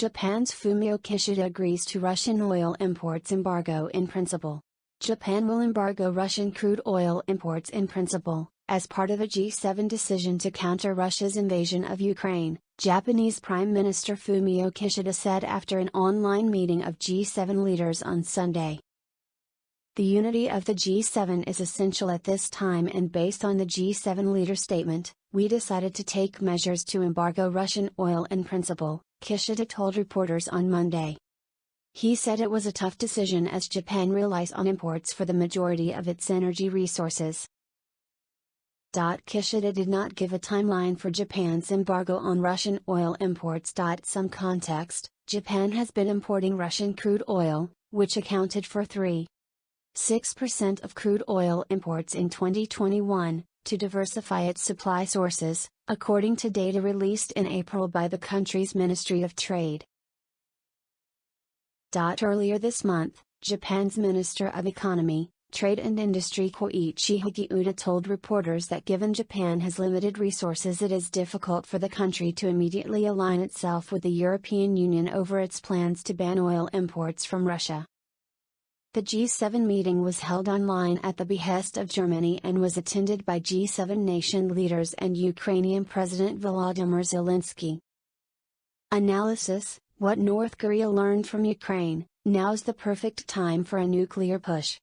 Japan's Fumio Kishida agrees to Russian oil imports embargo in principle. Japan will embargo Russian crude oil imports in principle, as part of a G7 decision to counter Russia's invasion of Ukraine, Japanese Prime Minister Fumio Kishida said after an online meeting of G7 leaders on Sunday. The unity of the G7 is essential at this time, and based on the G7 leader statement, we decided to take measures to embargo Russian oil in principle, Kishida told reporters on Monday. He said it was a tough decision as Japan relies on imports for the majority of its energy resources. Kishida did not give a timeline for Japan's embargo on Russian oil imports. Some context: Japan has been importing Russian crude oil, which accounted for 3.6% of crude oil imports in 2021, to diversify its supply sources, according to data released in April by the country's Ministry of Trade. Earlier this month, Japan's Minister of Economy, Trade and Industry Koichi Hagiuda told reporters that given Japan has limited resources, it is difficult for the country to immediately align itself with the European Union over its plans to ban oil imports from Russia. The G7 meeting was held online at the behest of Germany and was attended by G7 nation leaders and Ukrainian President Volodymyr Zelensky. Analysis: what North Korea learned from Ukraine, now's the perfect time for a nuclear push.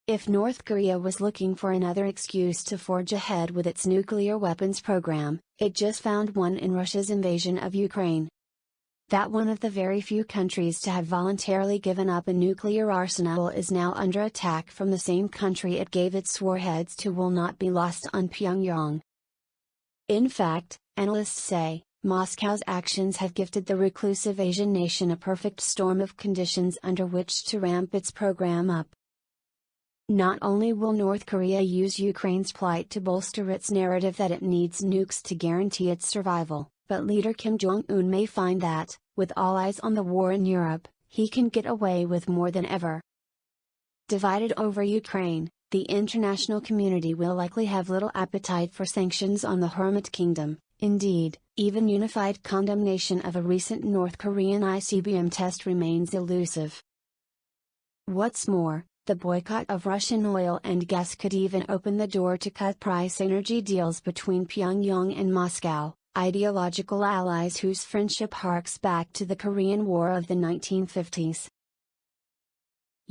If North Korea was looking for another excuse to forge ahead with its nuclear weapons program, it just found one in Russia's invasion of Ukraine. That one of the very few countries to have voluntarily given up a nuclear arsenal is now under attack from the same country it gave its warheads to will not be lost on Pyongyang. In fact, analysts say, Moscow's actions have gifted the reclusive Asian nation a perfect storm of conditions under which to ramp its program up. Not only will North Korea use Ukraine's plight to bolster its narrative that it needs nukes to guarantee its survival, but leader Kim Jong-un may find that, with all eyes on the war in Europe, he can get away with more than ever. Divided over Ukraine, the international community will likely have little appetite for sanctions on the Hermit Kingdom. Indeed, even unified condemnation of a recent North Korean ICBM test remains elusive. What's more, the boycott of Russian oil and gas could even open the door to cut-price energy deals between Pyongyang and Moscow, ideological allies whose friendship harks back to the Korean War of the 1950s.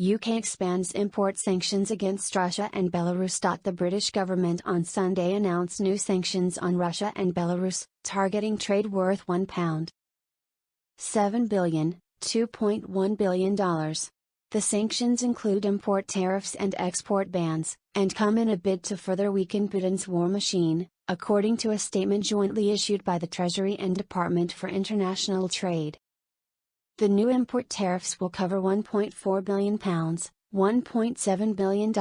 UK expands import sanctions against Russia and Belarus. The British government on Sunday announced new sanctions on Russia and Belarus, targeting trade worth £1.7 billion, $2.1 billion. The sanctions include import tariffs and export bans, and come in a bid to further weaken Putin's war machine, according to a statement jointly issued by the Treasury and Department for International Trade. The new import tariffs will cover £1.4 billion, $1.7 billion,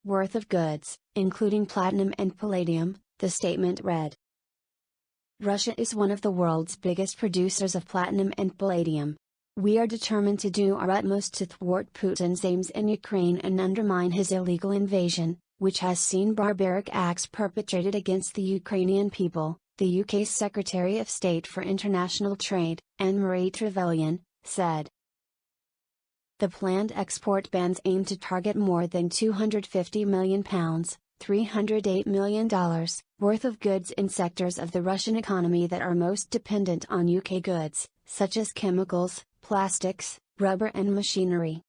worth of goods, including platinum and palladium, the statement read. Russia is one of the world's biggest producers of platinum and palladium. We are determined to do our utmost to thwart Putin's aims in Ukraine and undermine his illegal invasion, which has seen barbaric acts perpetrated against the Ukrainian people, the UK's Secretary of State for International Trade, Anne-Marie Trevelyan, said. The planned export bans aim to target more than £250 million, $308 million, worth of goods in sectors of the Russian economy that are most dependent on UK goods, such as chemicals, plastics, rubber and machinery.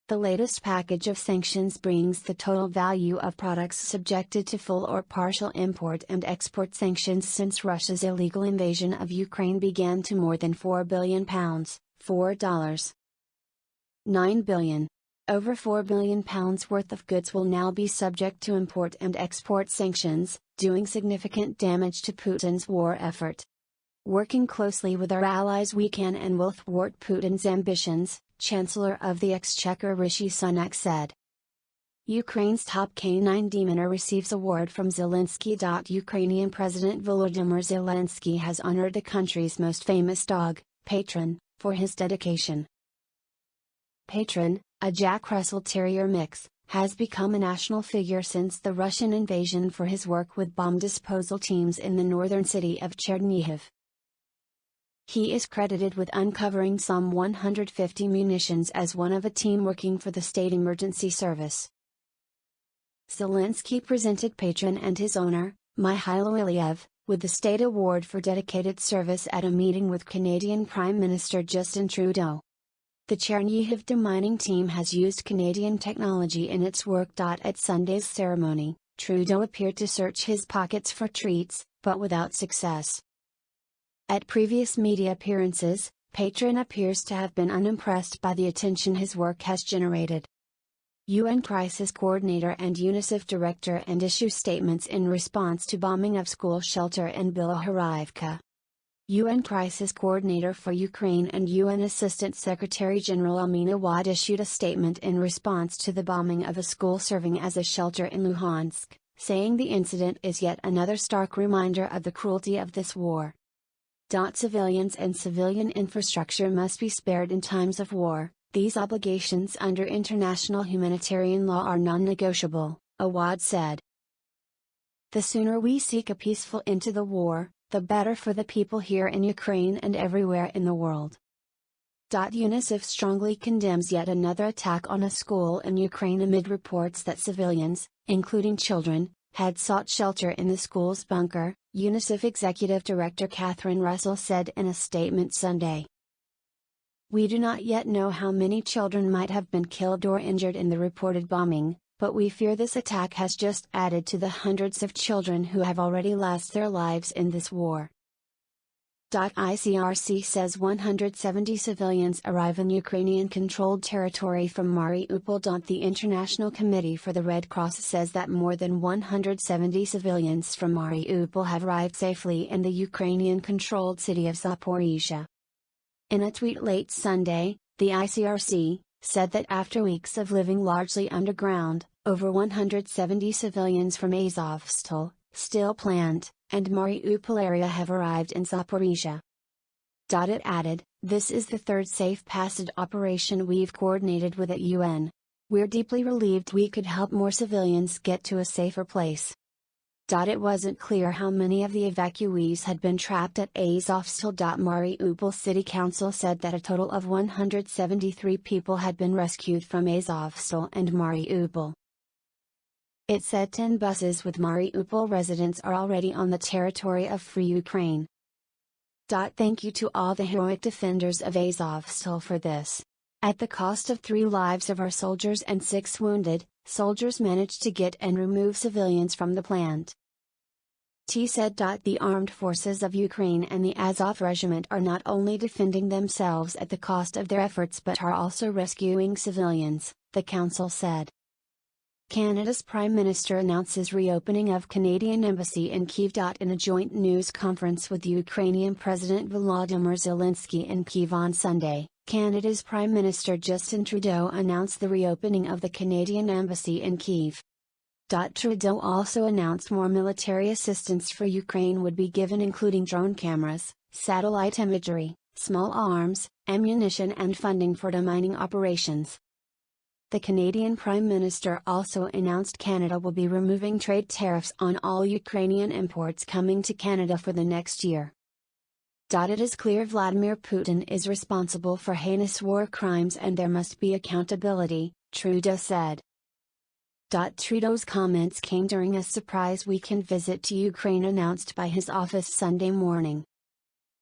The latest package of sanctions brings the total value of products subjected to full or partial import and export sanctions since Russia's illegal invasion of Ukraine began to more than £4 billion, $4.9 billion. Over £4 billion worth of goods will now be subject to import and export sanctions, doing significant damage to Putin's war effort. Working closely with our allies, we can and will thwart Putin's ambitions, Chancellor of the Exchequer Rishi Sunak said. Ukraine's top canine demoner receives award from Zelensky. Ukrainian President Volodymyr Zelensky has honored the country's most famous dog, Patron, for his dedication. Patron, a Jack Russell Terrier mix, has become a national figure since the Russian invasion for his work with bomb disposal teams in the northern city of Chernihiv. He is credited with uncovering some 150 munitions as one of a team working for the state emergency service. Zelensky presented patron and his owner, Mikhailo Ilyev, with the State Award for dedicated service at a meeting with Canadian Prime Minister Justin Trudeau. The Chernihiv demining team has used Canadian technology in its work. At Sunday's ceremony, Trudeau appeared to search his pockets for treats, but without success. At previous media appearances, Patron appears to have been unimpressed by the attention his work has generated. UN Crisis Coordinator and UNICEF Director and issue statements in response to bombing of school shelter in Bilohorivka. UN Crisis Coordinator for Ukraine and UN Assistant Secretary General Amina Wad issued a statement in response to the bombing of a school serving as a shelter in Luhansk, saying the incident is yet another stark reminder of the cruelty of this war. Civilians and civilian infrastructure must be spared in times of war. These obligations under international humanitarian law are non-negotiable, Awad said. The sooner we seek a peaceful end to the war, the better for the people here in Ukraine and everywhere in the world. UNICEF strongly condemns yet another attack on a school in Ukraine amid reports that civilians, including children, had sought shelter in the school's bunker, UNICEF Executive Director Catherine Russell said in a statement Sunday. We do not yet know how many children might have been killed or injured in the reported bombing, but we fear this attack has just added to the hundreds of children who have already lost their lives in this war. ICRC says 170 civilians arrive in Ukrainian-controlled territory from Mariupol. The International Committee for the Red Cross says that more than 170 civilians from Mariupol have arrived safely in the Ukrainian-controlled city of Zaporizhzhia. In a tweet late Sunday, the ICRC said that after weeks of living largely underground, over 170 civilians from Azovstal, Steel Plant, and Mariupol area have arrived in Zaporizhzhia. It added, "This is the third safe passage operation we've coordinated with at UN. We're deeply relieved we could help more civilians get to a safer place." It wasn't clear how many of the evacuees had been trapped at Azovstal. Mariupol City Council said that a total of 173 people had been rescued from Azovstal and Mariupol. It said 10 buses with Mariupol residents are already on the territory of Free Ukraine. Thank you to all the heroic defenders of Azovstal for this. At the cost of 3 lives of our soldiers and 6 wounded, soldiers managed to get and remove civilians from the plant. Said. The armed forces of Ukraine and the Azov Regiment are not only defending themselves at the cost of their efforts but are also rescuing civilians, the council said. Canada's Prime Minister announces reopening of Canadian Embassy in Kyiv. In a joint news conference with Ukrainian President Volodymyr Zelensky in Kyiv on Sunday, Canada's Prime Minister Justin Trudeau announced the reopening of the Canadian Embassy in Kyiv. Trudeau also announced more military assistance for Ukraine would be given, including drone cameras, satellite imagery, small arms, ammunition and funding for demining operations. The Canadian Prime Minister also announced Canada will be removing trade tariffs on all Ukrainian imports coming to Canada for the next year. It is clear Vladimir Putin is responsible for heinous war crimes and there must be accountability, Trudeau said. Trudeau's comments came during a surprise weekend visit to Ukraine announced by his office Sunday morning.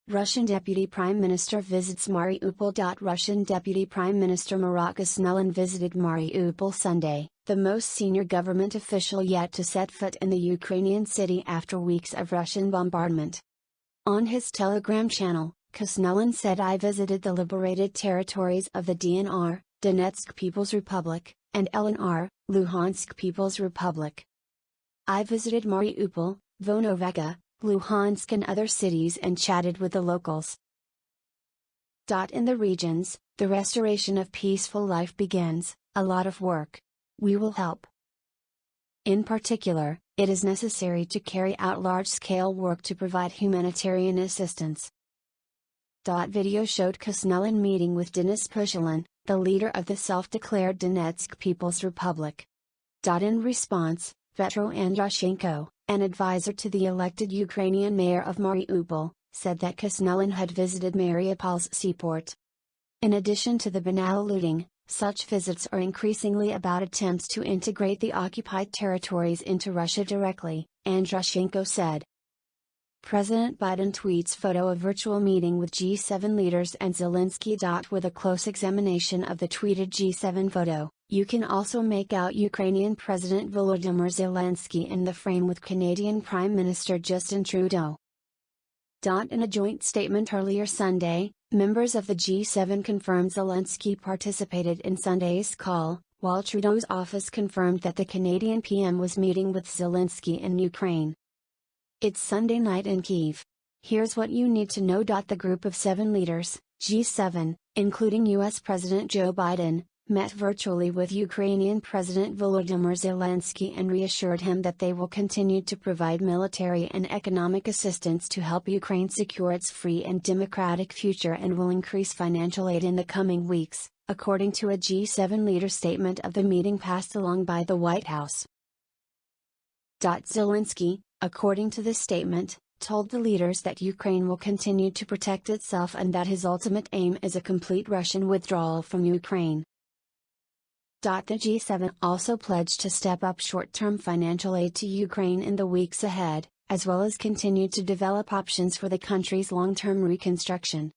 Russian Deputy Prime Minister visits Mariupol. Russian Deputy Prime Minister Marat Kusnelin visited Mariupol Sunday, the most senior government official yet to set foot in the Ukrainian city after weeks of Russian bombardment. On his Telegram channel, Kusnelin said, "I visited the liberated territories of the DNR, Donetsk People's Republic, and LNR, Luhansk People's Republic. I visited Mariupol, Vonoveka, Luhansk and other cities and chatted with the locals." In the regions, the restoration of peaceful life begins, a lot of work. We will help. In particular, it is necessary to carry out large-scale work to provide humanitarian assistance. Video showed Kusnelin meeting with Denis Pushilin, the leader of the self-declared Donetsk People's Republic. In response, Petro Androshenko, an advisor to the elected Ukrainian mayor of Mariupol, said that Kisnelin had visited Mariupol's seaport. In addition to the banal looting, such visits are increasingly about attempts to integrate the occupied territories into Russia directly, Andrushenko said. President Biden tweets photo of virtual meeting with G7 leaders and Zelensky. With a close examination of the tweeted G7 photo, you can also make out Ukrainian President Volodymyr Zelensky in the frame with Canadian Prime Minister Justin Trudeau. In a joint statement earlier Sunday, members of the G7 confirmed Zelensky participated in Sunday's call, while Trudeau's office confirmed that the Canadian PM was meeting with Zelensky in Ukraine. It's Sunday night in Kyiv. Here's what you need to know. The group of 7 leaders, G7, including U.S. President Joe Biden, met virtually with Ukrainian President Volodymyr Zelensky and reassured him that they will continue to provide military and economic assistance to help Ukraine secure its free and democratic future and will increase financial aid in the coming weeks, according to a G7 leader statement of the meeting passed along by the White House. Zelensky, according to the statement, told the leaders that Ukraine will continue to protect itself and that his ultimate aim is a complete Russian withdrawal from Ukraine. The G7 also pledged to step up short-term financial aid to Ukraine in the weeks ahead, as well as continue to develop options for the country's long-term reconstruction.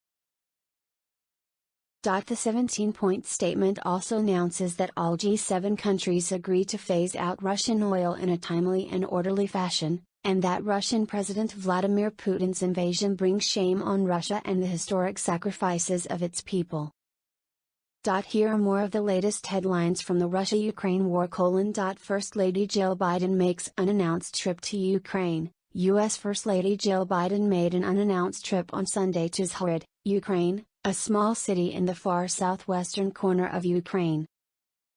The 17-point statement also announces that all G7 countries agree to phase out Russian oil in a timely and orderly fashion, and that Russian President Vladimir Putin's invasion brings shame on Russia and the historic sacrifices of its people. Here are more of the latest headlines from the Russia-Ukraine war: First Lady Jill Biden makes unannounced trip to Ukraine. U.S. First Lady Jill Biden made an unannounced trip on Sunday to Zhhorod, Ukraine, a small city in the far southwestern corner of Ukraine.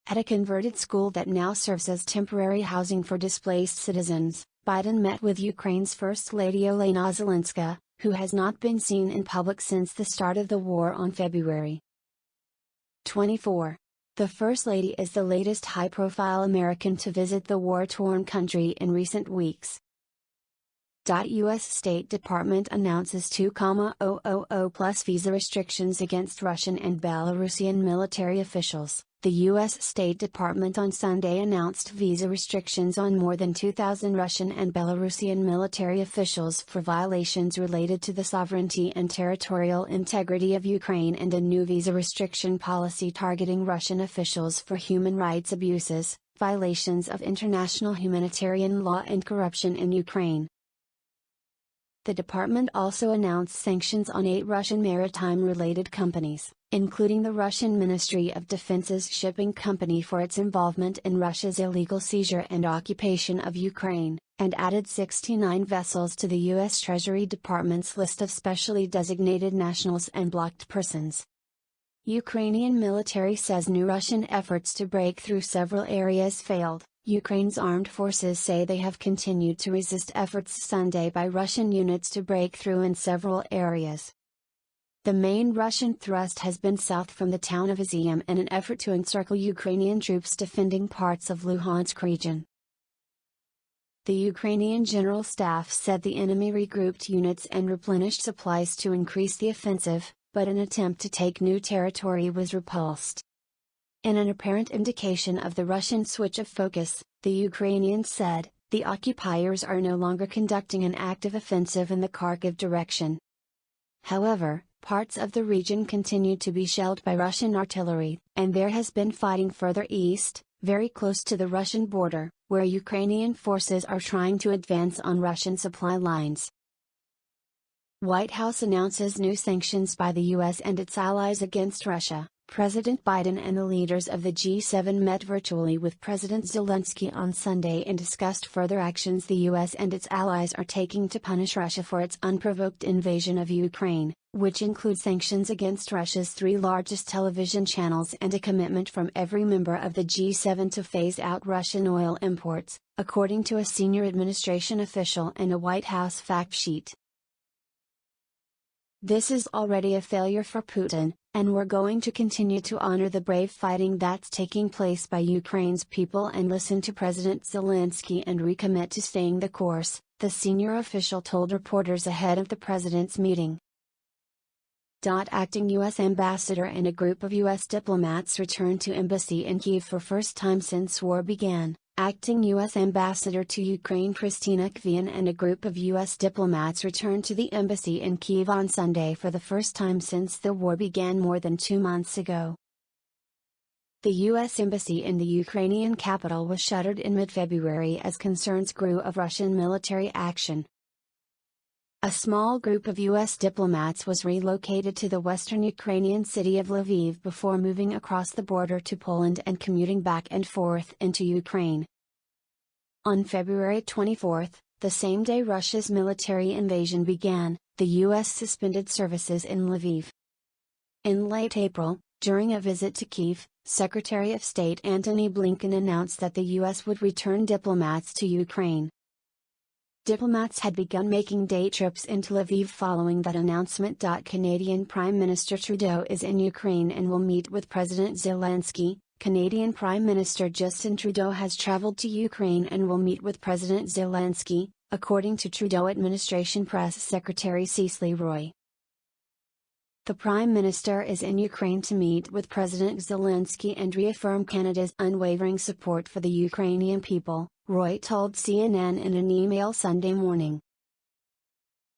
At a converted school that now serves as temporary housing for displaced citizens, Biden met with Ukraine's First Lady Olena Zelenska, who has not been seen in public since the start of the war on February 24. The First Lady is the latest high-profile American to visit the war-torn country in recent weeks. U.S. State Department announces 2,000 plus visa restrictions against Russian and Belarusian military officials. The U.S. State Department on Sunday announced visa restrictions on more than 2,000 Russian and Belarusian military officials for violations related to the sovereignty and territorial integrity of Ukraine, and a new visa restriction policy targeting Russian officials for human rights abuses, violations of international humanitarian law and corruption in Ukraine. The department also announced sanctions on 8 Russian maritime-related companies, including the Russian Ministry of Defense's shipping company for its involvement in Russia's illegal seizure and occupation of Ukraine, and added 69 vessels to the U.S. Treasury Department's list of specially designated nationals and blocked persons. Ukrainian military says new Russian efforts to break through several areas failed. Ukraine's armed forces say they have continued to resist efforts Sunday by Russian units to break through in several areas. The main Russian thrust has been south from the town of Izium in an effort to encircle Ukrainian troops defending parts of Luhansk region. The Ukrainian General Staff said the enemy regrouped units and replenished supplies to increase the offensive, but an attempt to take new territory was repulsed. In an apparent indication of the Russian switch of focus, the Ukrainians said, the occupiers are no longer conducting an active offensive in the Kharkiv direction. However, parts of the region continue to be shelled by Russian artillery, and there has been fighting further east, very close to the Russian border, where Ukrainian forces are trying to advance on Russian supply lines. White House announces new sanctions by the U.S. and its allies against Russia. President Biden and the leaders of the G7 met virtually with President Zelensky on Sunday and discussed further actions the U.S. and its allies are taking to punish Russia for its unprovoked invasion of Ukraine, which include sanctions against Russia's 3 largest television channels and a commitment from every member of the G7 to phase out Russian oil imports, according to a senior administration official in a White House fact sheet. This is already a failure for Putin, and we're going to continue to honor the brave fighting that's taking place by Ukraine's people and listen to President Zelensky and recommit to staying the course, the senior official told reporters ahead of the president's meeting. Acting U.S. ambassador and a group of U.S. diplomats returned to embassy in Kyiv for first time since war began. Acting U.S. ambassador to Ukraine Kristina Kvien and a group of U.S. diplomats returned to the embassy in Kyiv on Sunday for the first time since the war began more than 2 months ago. The U.S. embassy in the Ukrainian capital was shuttered in mid-February as concerns grew of Russian military action. A small group of U.S. diplomats was relocated to the western Ukrainian city of Lviv before moving across the border to Poland and commuting back and forth into Ukraine. On February 24, the same day Russia's military invasion began, the U.S. suspended services in Lviv. In late April, during a visit to Kyiv, Secretary of State Antony Blinken announced that the U.S. would return diplomats to Ukraine. Diplomats had begun making day trips into Lviv following that announcement. Canadian Prime Minister Trudeau is in Ukraine and will meet with President Zelensky. Canadian Prime Minister Justin Trudeau has traveled to Ukraine and will meet with President Zelensky, according to Trudeau administration press secretary Cecily Roy. The Prime Minister is in Ukraine to meet with President Zelensky and reaffirm Canada's unwavering support for the Ukrainian people, Roy told CNN in an email Sunday morning.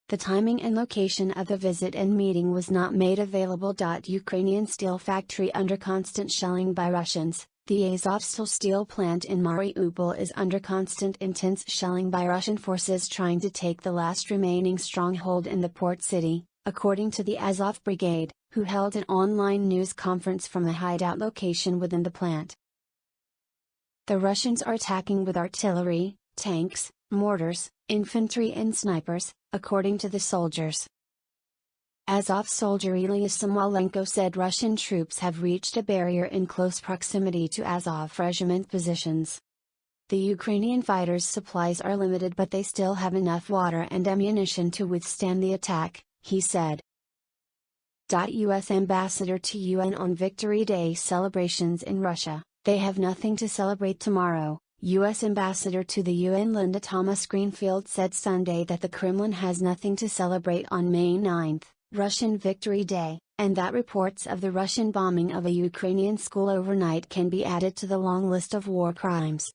The timing and location of the visit and meeting was not made available. Ukrainian steel factory under constant shelling by Russians. The Azovstal steel plant in Mariupol is under constant intense shelling by Russian forces trying to take the last remaining stronghold in the port city, according to the Azov Brigade, who held an online news conference from a hideout location within the plant. The Russians are attacking with artillery, tanks, mortars, infantry and snipers, according to the soldiers. Azov soldier Ilya Samolenko said Russian troops have reached a barrier in close proximity to Azov regiment positions. The Ukrainian fighters' supplies are limited, but they still have enough water and ammunition to withstand the attack, he said. U.S. Ambassador to UN on Victory Day celebrations in Russia. They have nothing to celebrate tomorrow, U.S. Ambassador to the UN Linda Thomas-Greenfield said Sunday that the Kremlin has nothing to celebrate on May 9, Russian Victory Day, and that reports of the Russian bombing of a Ukrainian school overnight can be added to the long list of war crimes.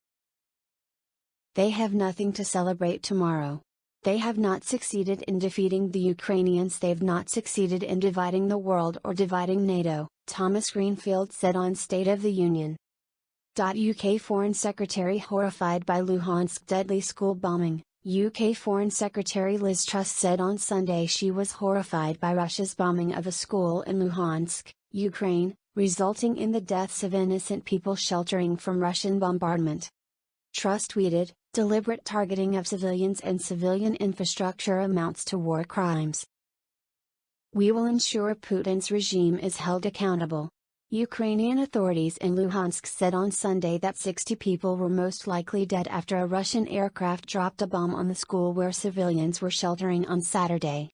They have nothing to celebrate tomorrow. They have not succeeded in defeating the Ukrainians. They've not succeeded in dividing the world or dividing NATO, Thomas Greenfield said on State of the Union. UK Foreign Secretary horrified by Luhansk deadly school bombing. UK Foreign Secretary Liz Truss said on Sunday she was horrified by Russia's bombing of a school in Luhansk, Ukraine, resulting in the deaths of innocent people sheltering from Russian bombardment. Truss tweeted, "Deliberate targeting of civilians and civilian infrastructure amounts to war crimes. We will ensure Putin's regime is held accountable." Ukrainian authorities in Luhansk said on Sunday that 60 people were most likely dead after a Russian aircraft dropped a bomb on the school where civilians were sheltering on Saturday.